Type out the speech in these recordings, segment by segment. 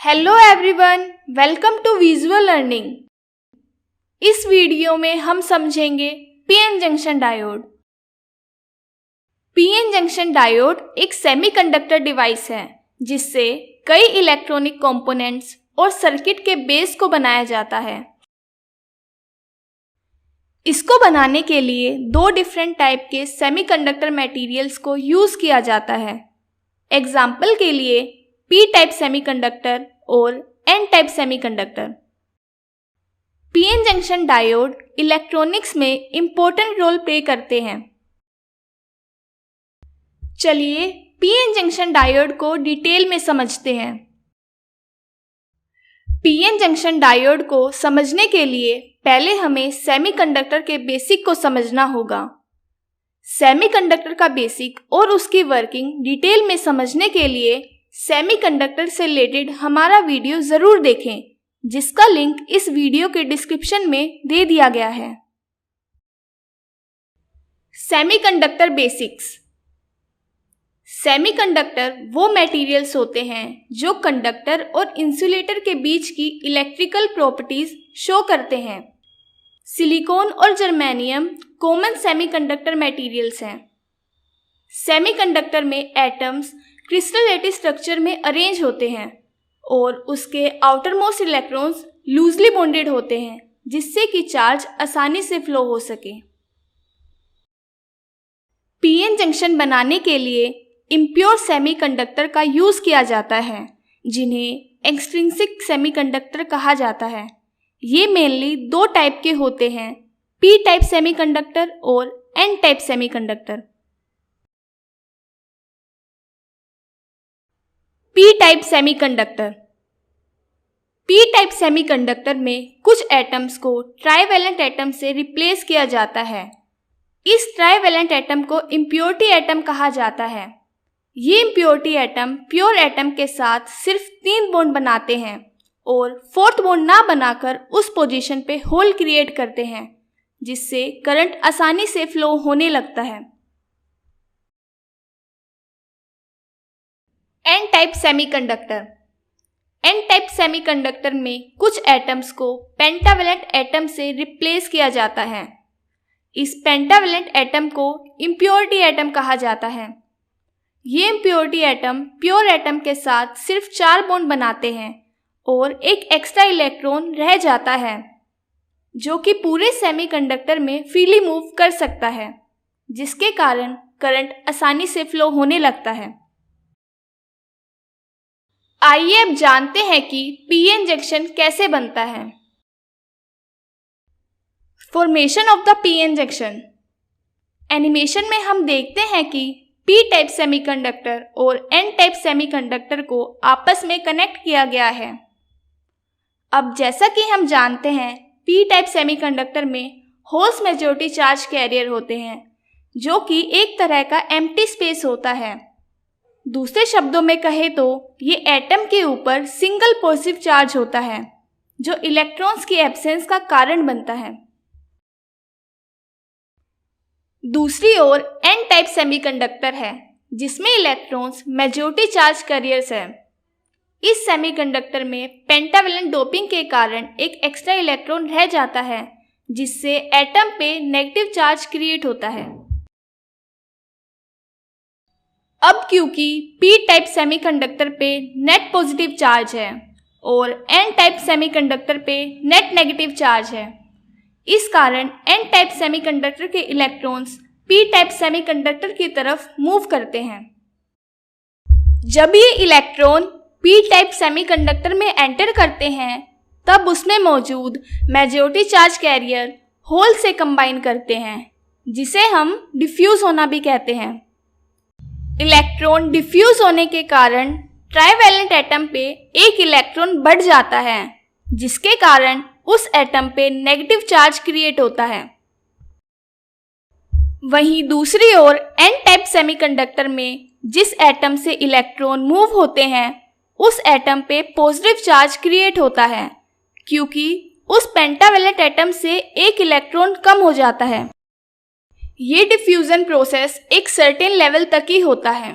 Hello everyone, welcome to visual learning. इस video में हम समझेंगे PN junction diode. PN junction diode एक सेमीकंडक्टर डिवाइस है जिससे कई इलेक्ट्रॉनिक कंपोनेंट्स और सर्किट के बेस को बनाया जाता है। इसको बनाने के लिए दो डिफरेंट टाइप के सेमीकंडक्टर मटेरियल्स को यूज किया जाता है। एग्जाम्पल के लिए पी टाइप सेमीकंडक्टर और N type semiconductor. PN junction diode electronics में इंपॉर्टेंट रोल प्ले करते हैं। चलिए पीएन जंक्शन डायोड को डिटेल में समझते हैं। पीएन जंक्शन डायोड को समझने के लिए पहले हमें सेमीकंडक्टर के बेसिक को समझना होगा। सेमीकंडक्टर का बेसिक और उसकी वर्किंग डिटेल में समझने के लिए सेमीकंडक्टर से रिलेटेड हमारा वीडियो ज़रूर देखें, जिसका लिंक इस वीडियो के डिस्क्रिप्शन में दे दिया गया है। Semiconductor basics. सेमीकंडक्टर वो मटेरियल्स होते हैं जो कंडक्टर और इंसुलेटर के बीच की इलेक्ट्रिकल प्रॉपर्टीज शो करते हैं। सिलिकॉन और जर्मेनियम कॉमन सेमीकंडक्टर मटेरियल्स हैं। सेमीकंडक्टर में एटम्स क्रिस्टल लैटिस स्ट्रक्चर में अरेंज होते हैं और उसके outer most electrons loosely bonded होते हैं, जिससे कि चार्ज आसानी से फ्लो हो सके। पीएन जंक्शन बनाने के लिए इम्प्योर सेमीकंडक्टर का यूज किया जाता है, जिन्हें एक्सट्रिंसिक सेमीकंडक्टर कहा जाता है। ये मेनली दो टाइप के होते हैं, पी टाइप सेमीकंडक्टर और N type semiconductor. P type semiconductor. P type semiconductor में कुछ एटम्स को ट्राइवेलेंट एटम से रिप्लेस किया जाता है। इस ट्राइवेलेंट एटम को इम्प्योरिटी एटम कहा जाता है। ये इम्प्योरिटी एटम प्योर एटम के साथ सिर्फ 3 बॉन्ड बनाते हैं और 4th बॉन्ड ना बनाकर उस पोजीशन पे होल क्रिएट करते हैं, जिससे करंट आसानी से फ्लो होने लगता है। N type semiconductor. N type semiconductor में कुछ एटम्स को पेंटावेलेंट एटम से रिप्लेस किया जाता है। इस पेंटावेलेंट एटम को इम्प्योरिटी एटम कहा जाता है। ये इम्प्योरिटी एटम प्योर एटम के साथ सिर्फ 4 बॉन्ड बनाते हैं और एक एक्स्ट्रा इलेक्ट्रॉन रह जाता है, जो कि पूरे सेमीकंडक्टर में फ्रीली मूव कर सकता है, जिसके कारण करंट आसानी से फ्लो होने लगता है। आइए अब जानते हैं कि पीएन जंक्शन कैसे बनता है। Formation of the PN junction. Animation में हम देखते हैं कि पी टाइप सेमीकंडक्टर और एन टाइप सेमीकंडक्टर को आपस में कनेक्ट किया गया है। अब जैसा कि हम जानते हैं, पी टाइप सेमीकंडक्टर में होल्स मेजॉरिटी चार्ज कैरियर होते हैं, जो कि एक तरह का एम्प्टी स्पेस होता है। दूसरे शब्दों में कहें तो ये एटम के ऊपर सिंगल पॉजिटिव चार्ज होता है, जो इलेक्ट्रॉन्स की एब्सेंस का कारण बनता है। दूसरी ओर एन टाइप सेमीकंडक्टर है, जिसमें इलेक्ट्रॉन्स मेजॉरिटी चार्ज कैरियर्स है। इस सेमीकंडक्टर में पेंटावेलेंट डोपिंग के कारण एक एक्स्ट्रा इलेक्ट्रॉन रह जाता है, जिससे एटम पे नेगेटिव चार्ज क्रिएट होता है। अब क्योंकि पी टाइप सेमीकंडक्टर पे नेट पॉजिटिव चार्ज है और एन टाइप सेमीकंडक्टर पे नेट नेगेटिव चार्ज है, इस कारण एन टाइप सेमीकंडक्टर के इलेक्ट्रॉन्स पी टाइप सेमीकंडक्टर की तरफ मूव करते हैं। जब ये इलेक्ट्रॉन पी टाइप सेमीकंडक्टर में एंटर करते हैं, तब उसमें मौजूद मेजॉरिटी चार्ज कैरियर होल से कंबाइन करते हैं, जिसे हम डिफ्यूज होना भी कहते हैं। इलेक्ट्रॉन डिफ्यूज होने के कारण ट्राइवेलेंट एटम पे एक इलेक्ट्रॉन बढ़ जाता है, जिसके कारण उस एटम पे नेगेटिव चार्ज क्रिएट होता है। वहीं दूसरी ओर एन टाइप सेमीकंडक्टर में जिस एटम से इलेक्ट्रॉन मूव होते हैं, उस एटम पे पॉजिटिव चार्ज क्रिएट होता है, क्योंकि उस पेंटावेलेंट एटम से एक इलेक्ट्रॉन कम हो जाता है। ये डिफ्यूजन प्रोसेस एक सर्टेन लेवल तक ही होता है।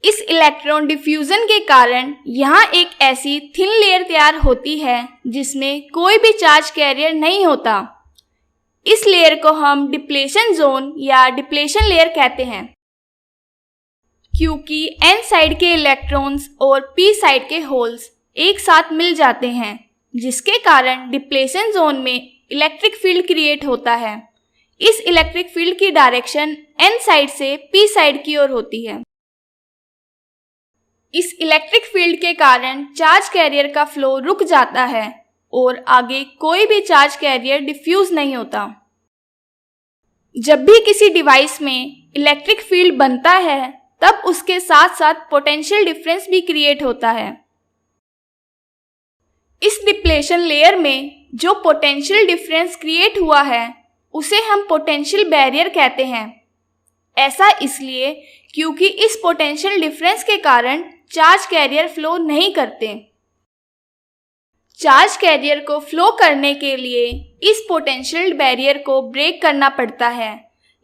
इस इलेक्ट्रॉन डिफ्यूजन के कारण यहाँ एक ऐसी थिन लेयर तैयार होती है जिसमें कोई भी चार्ज कैरियर नहीं होता। इस लेयर को हम डिप्लेशन जोन या डिप्लेशन लेयर कहते हैं, क्योंकि n साइड के इलेक्ट्रॉन्स और p साइड के होल्स एक साथ मिल जाते हैं, जिसके कारण डिप्लेशन जोन में इलेक्ट्रिक फील्ड क्रिएट होता है। इस इलेक्ट्रिक फील्ड की डायरेक्शन n साइड से p साइड की ओर होती है। इस इलेक्ट्रिक फील्ड के कारण चार्ज कैरियर का फ्लो रुक जाता है और आगे कोई भी चार्ज कैरियर डिफ्यूज नहीं होता। जब भी किसी डिवाइस में इलेक्ट्रिक फील्ड बनता है तब उसके साथ साथ पोटेंशियल डिफरेंस भी क्रिएट होता है। इस डिप्लेशन लेयर में जो पोटेंशियल डिफरेंस क्रिएट हुआ है उसे हम पोटेंशियल बैरियर कहते हैं। ऐसा इसलिए क्योंकि इस पोटेंशियल डिफरेंस के कारण चार्ज कैरियर फ्लो नहीं करते। चार्ज कैरियर को फ्लो करने के लिए इस पोटेंशियल बैरियर को ब्रेक करना पड़ता है,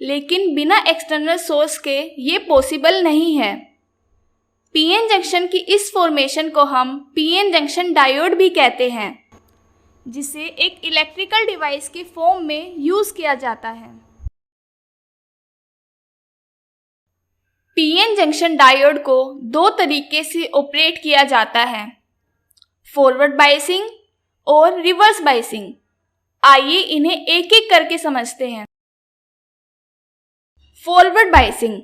लेकिन बिना एक्सटर्नल सोर्स के ये पॉसिबल नहीं है। पीएन जंक्शन की इस फॉर्मेशन को हम पीएन जंक्शन डायोड भी कहते हैं, जिसे एक इलेक्ट्रिकल डिवाइस की फॉर्म में यूज किया जाता है। पीएन जंक्शन डायोड को दो तरीके से ऑपरेट किया जाता है, फॉरवर्ड बायसिंग और रिवर्स बायसिंग। आइए इन्हें एक एक करके समझते हैं। फॉरवर्ड बायसिंग,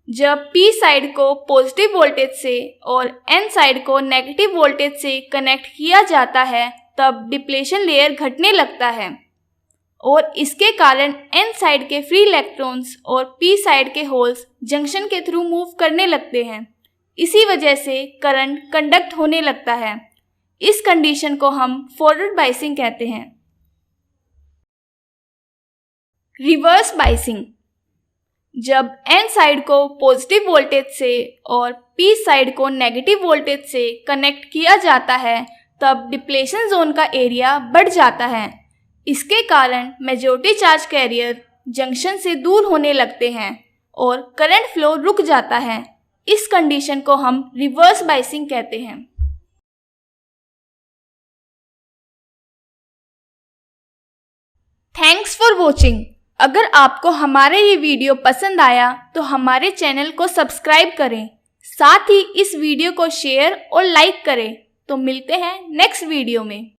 जब P साइड को पॉजिटिव वोल्टेज से और N साइड को नेगेटिव वोल्टेज से कनेक्ट किया जाता है तब डिप्लेशन लेयर घटने लगता है और इसके कारण N साइड के फ्री इलेक्ट्रॉन्स और P साइड के होल्स जंक्शन के थ्रू मूव करने लगते हैं। इसी वजह से करंट कंडक्ट होने लगता है। इस कंडीशन को हम फॉरवर्ड बायसिंग कहते हैं। रिवर्स बायसिंग, जब N साइड को पॉजिटिव वोल्टेज से और P साइड को नेगेटिव वोल्टेज से कनेक्ट किया जाता है तब डिप्लेशन जोन का एरिया बढ़ जाता है। इसके कारण मेजॉरिटी चार्ज कैरियर जंक्शन से दूर होने लगते हैं और करंट फ्लो रुक जाता है। इस कंडीशन को हम रिवर्स बायसिंग कहते हैं। Thanks for watching. अगर आपको हमारा ये वीडियो पसंद आया तो हमारे चैनल को सब्सक्राइब करें, साथ ही इस वीडियो को शेयर और लाइक करें। तो मिलते हैं नेक्स्ट वीडियो में।